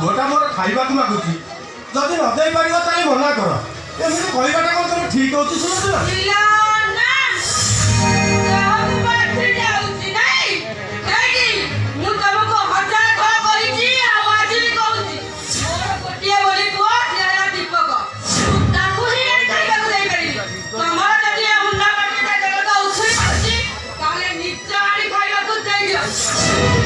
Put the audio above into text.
पुआटा मोर खाइबा को मागुची जदि न दे पारिबो ताई मना कर एमिति कहबाटा कोन तुम ठीक होची सुन ना ना हम बात जाउची नहीं काकी मु तुमको हजार थोड़ा कहिची आवाज भी कहूची मोर गोटिए बोली पुआ तेरा दीपक ताकू ही खाइबा को दे पारी तमर जदि हुन्ना बाटी जगह तो उछई पड़ची ताले निच्चा आड़ी खाइबा को दे दियो